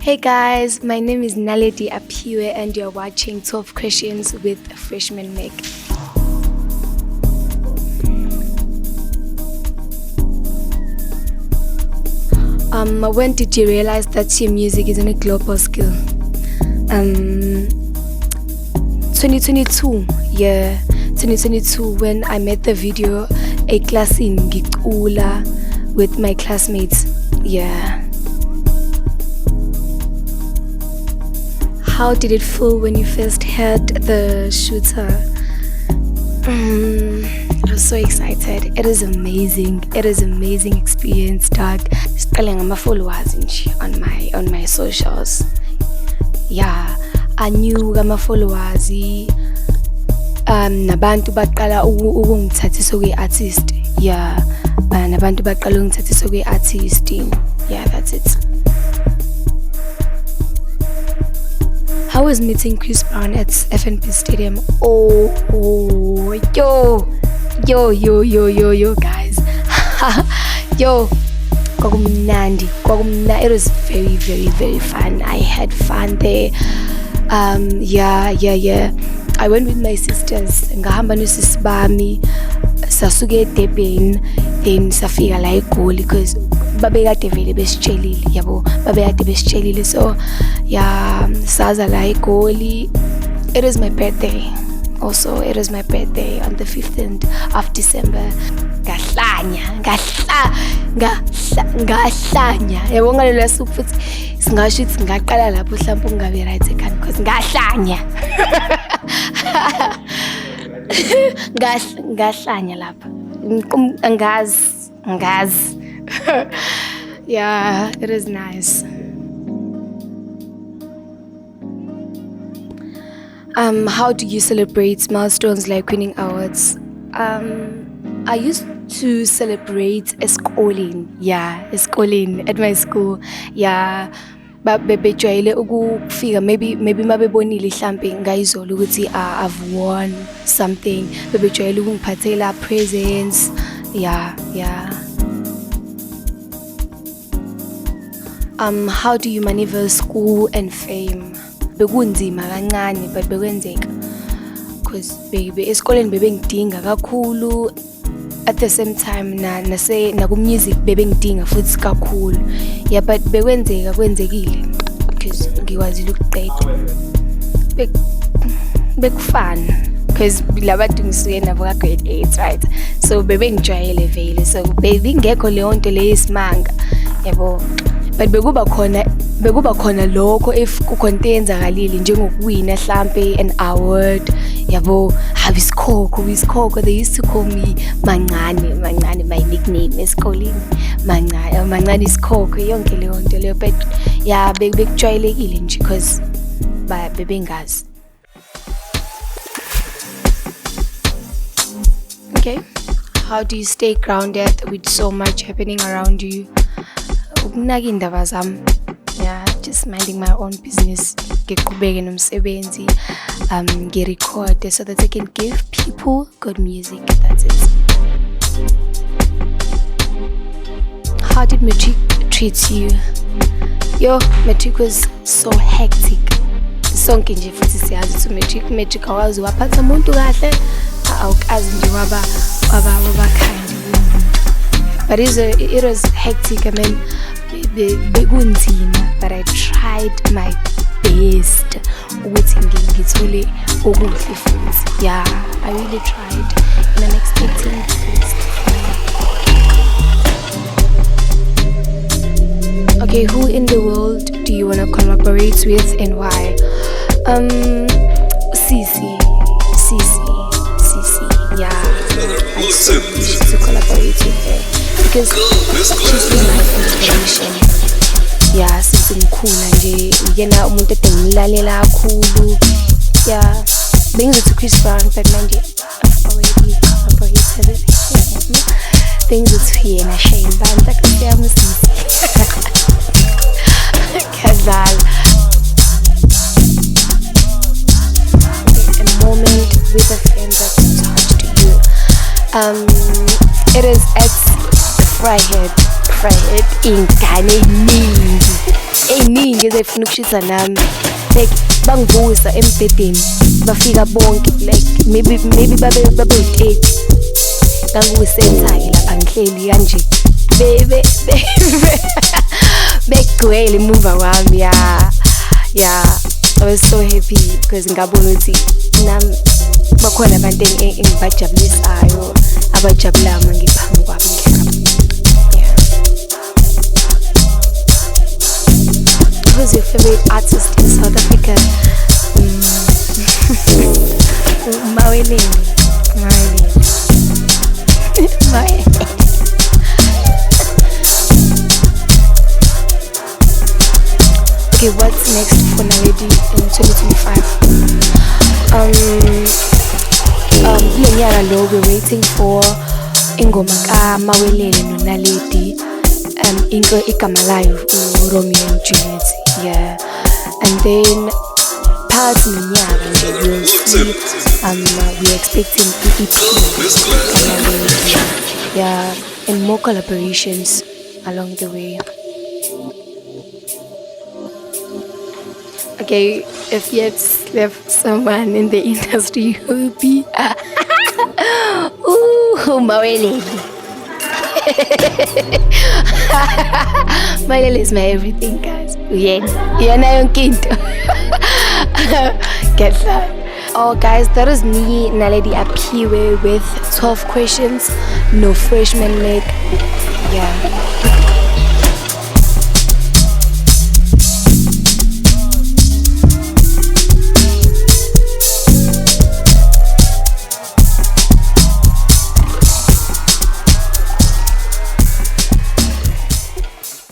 Hey guys, my name is Naledi Apiwe and you're watching 12 Questions with Freshman Meg. When did you realize that your music is a global skill? 2022, yeah, 2022 when I made the video A Class in Gicula with my classmates, yeah. How did it feel when you first heard the shooter? I was so excited. It is amazing. It is amazing experience, dog. Siqale ngama followers nje on my socials. Yeah, I knew ngama followers nabantu baqala ukungithathisa kwi-artist. Yeah, nabantu baqala ukungithathisa kwi-artist. Yeah, that's it. I was meeting Chris Brown at FNB Stadium. Yo, guys. Yo, it was very, very, very fun. I had fun there. Yeah. I went with my sisters. Ngahamba nosisi bami. Sasuke eDurban, then safika la eGoli because babekade vele besitshelile yabo, babekade besitshelile. So yeah, saza la eGoli. It was my birthday. Also, it was my birthday on the 15th of December. Ngahlanya yabo, ngalelo suku futhi singasho ukuthi ngaqala lapho mhlawumbe ungabe right ekhanda because ngahlanya ngahlanya lapha angazi. Yeah, it is nice. How do you celebrate milestones like winning awards? I used to celebrate esikoleni. Yeah, esikoleni at my school. Yeah, bebejwayele ukufika maybe mabebonile mhlambe ngayizolo ukuthi I've won something, bebejwayele ukungiphathela presents. Yeah. How do you maneuver school and fame? Bekunzima kancane but bekwenzeka because esikoleni bebengidinga kakhulu, at the same time na ku-music bebengidinga futhi kakhulu. Yeah, but kwenzekile because ngikwazile ukuqeda. Bekufana because labantu ngisuke nabo ka-grade 8, right? So bebengijwayele vele, so bengekho leyo nto leyo isimanga yabo. But bekuba khona lokho if kukhona into eyenzakalile njengokuwina mhlampe an award yabo. Iskoko, they used to call me Mancane, my nickname esikoleni. Mancane Iskoko, yonke leyo nto leyo. But yeah, bekujwayelekile nje because bebengazi. Okay, how do you stay grounded with so much happening around you? Ukunaka indaba zami. Yeah, just minding my own business. Ngiqhubeke nomsebenzi. Ngirecord so that I can give people good music. That's it. How did matric treat you? Yo, matric was so hectic. Sonke nje futhi siyazi ukuthi matric awazi waphatha umuntu kahle, awukazi nje waba kind. But it was hectic. I mean, bekunzima, but I tried my best ukuthi ngithole okuhle futhi. Yeah, I really tried and I'm expecting the best. Okay, who in the world do you want to collaborate with and why? Cece. Yeah, I so wish to collaborate with her because she's been my inspiration. Yeah, sisimkhula nje yena umuntu engimlalela kakhulu. Yeah, bengizothi Chris Brown but manje I've already collaborated with him. Bengizothi yena Shane Banda kasi yamusisi. Kazal. A moment with a friend that touched you. It is at Fryhead ingane eningi. ey'ningi ezayifuna ukushisa nami, like bangivusa embhedeni bafika bonke, like maybe babe-30 ngakusenza-ke lapha ngihleli kanje begcwele emuva kwami. Yeah, I was so happy because ngabona ukuthi nami bakhona abantu engibajabulisayo abajabula uma ngiphambi kwabo. Who's your favorite artist in South Africa? Maweleni. Okay, what's next for Naledi in 2025? Kule nyaka lo we're waiting for ingoma kaMawelele noNaledi, into igama layo Romeo and Juliet. Yeah, and then parts minyaka nje we'll see. We're expecting EP. Yeah, and more collaborations along the way. Okay, if you had left someone in the industry, who would be? Ooh, Mawelele. Mawelele is my everything, guys. Yeah, na yung kinto. Get that. Oh, guys, that is me, Naledi Aphiwe, with 12 questions, no freshman leg. Yeah.